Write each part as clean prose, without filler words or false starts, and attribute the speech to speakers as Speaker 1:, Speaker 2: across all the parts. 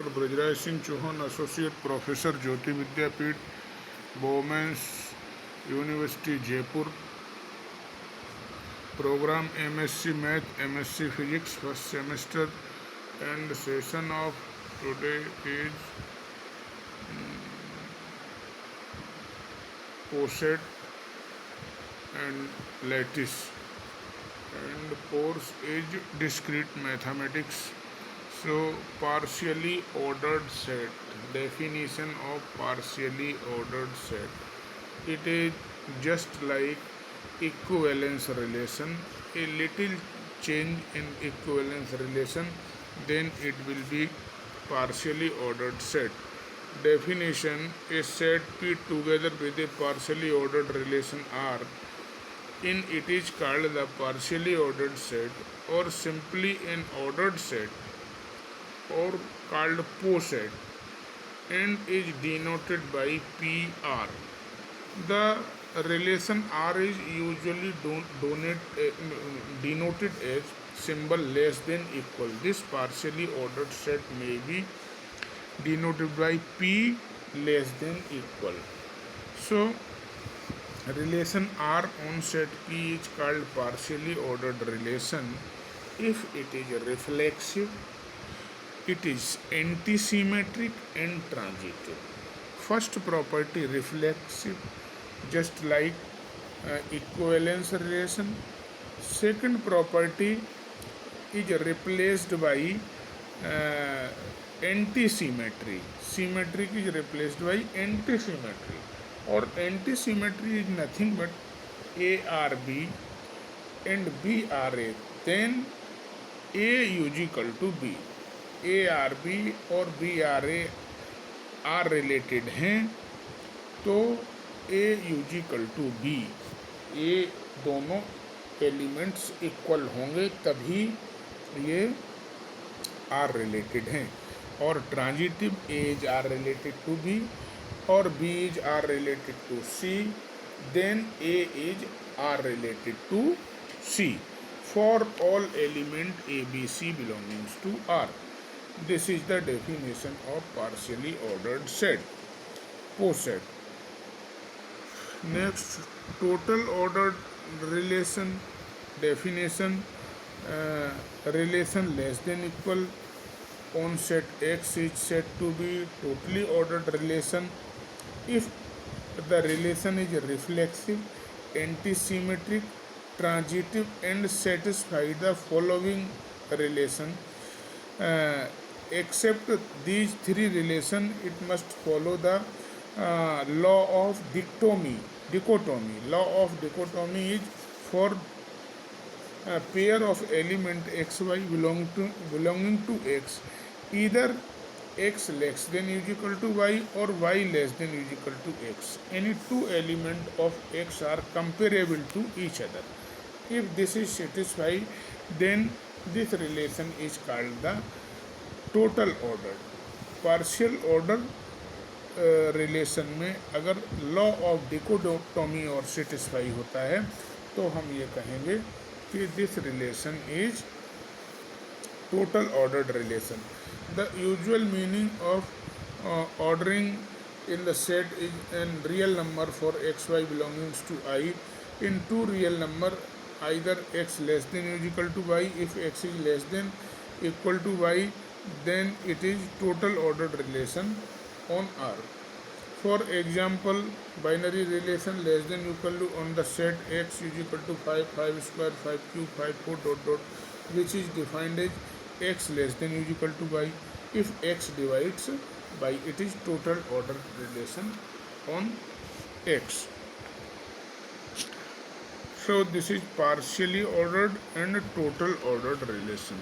Speaker 1: Doctor Brajraj Singh Chauhan, associate professor, Jyoti Vidyapeeth, women's university Jaipur. Programme MSc math, MSc physics, first semester, and session of today is POSET and lattice, and course is discrete mathematics. So partially ordered set. Definition of partially ordered set. It is just like equivalence relation. A little change in equivalence relation, then it will be partially ordered set. Definition: a set P together with a partially ordered relation R in it is called the partially ordered set, or simply an ordered set, or called POSET, and is denoted by PR. The relation R is usually denoted as symbol less than equal. This partially ordered set may be denoted by P less than equal. So relation R on set P is called partially ordered relation if it is reflexive, it is antisymmetric and transitive. First property, reflexive, just like equivalence relation. Second property is replaced by antisymmetry. Symmetric is replaced by antisymmetry, or antisymmetry is nothing but A R B and B R A. Then A is equal to B. A R B और B R A are related हैं, तो ए यूजिकल to be, ये दोनों elements equal होंगे तभी ये are related हैं. और transitive A is R related to B और B is R related to C, then A is R related to C for all element A B C belongings to R. This is the definition of partially ordered set, POSET. Next, total ordered relation definition. Relation less than equal on set X is said to be totally ordered relation if the relation is reflexive, antisymmetric, transitive, and satisfy the following relation. Except these three relations, it must follow the law of dichotomy. Law of dichotomy is for a pair of element xy belonging to x, either x less than or equal to y or y less than or equal to x. Any two elements of x are comparable to each other. If this is satisfied, then this relation is called the total order. Partial order relation में अगर law of dichotomy और satisfy होता है तो हम ये कहेंगे कि this relation is total ordered relation. The usual meaning of ordering in the set is an real number for x y belongings to I into real number either x less than or equal to y. If x is less than equal to y, then it is total ordered relation on R. For example, binary relation less than equal to on the set x is equal to 5, 5 square, 5 cube, 5 4 dot dot, which is defined as x less than or equal to y. If x divides by, it is total ordered relation on x. So this is partially ordered and total ordered relation.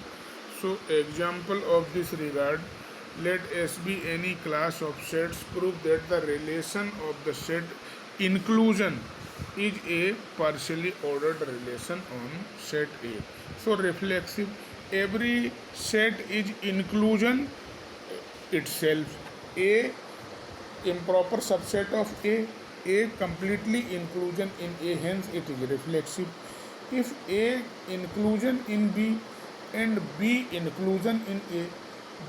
Speaker 1: So example of this regard, let S be any class of sets. Prove that the relation of the set inclusion is a partially ordered relation on set A. So reflexive, every set is inclusion itself. A improper subset of A completely inclusion in A, hence it is reflexive. If A inclusion in B and B inclusion in A,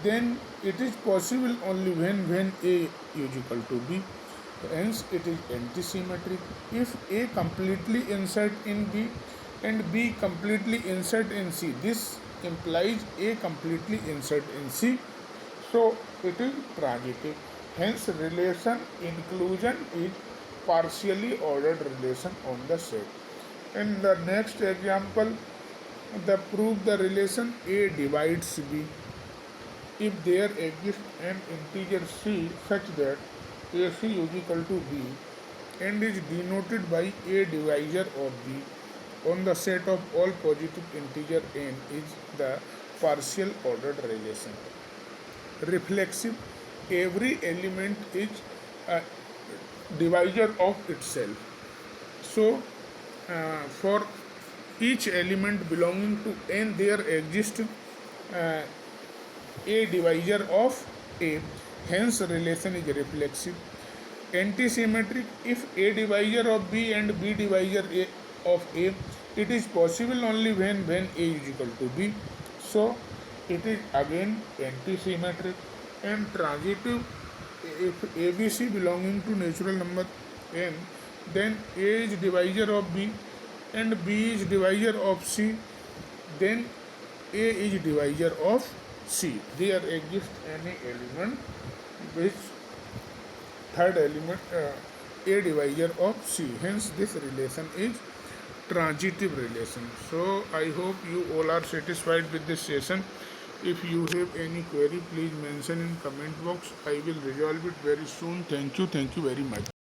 Speaker 1: then it is possible only when A is equal to B. Hence it is antisymmetric. If A completely insert in B and B completely insert in C, this implies A completely insert in C, so it is transitive. Hence relation inclusion is partially ordered relation on the set. In the next example, the prove the relation A divides B if there exists an integer c such that AC is equal to B and is denoted by a divisor of B on the set of all positive integer n is the partial ordered relation. Reflexive, every element is a divisor of itself. So, for each element belonging to n, there exists uh, a divisor of A. Hence, relation is reflexive. Antisymmetric, if A divisor of B and B divisor of A, it is possible only when A is equal to B. So, it is again antisymmetric. And transitive, if ABC belonging to natural number n, then A is divisor of B and B is divisor of C, then A is divisor of C. There exists any element which third element A divisor of C. Hence this relation is transitive relation. So I hope you all are satisfied with this session. If you have any query, please mention in comment box. I will resolve it very soon. Thank you very much.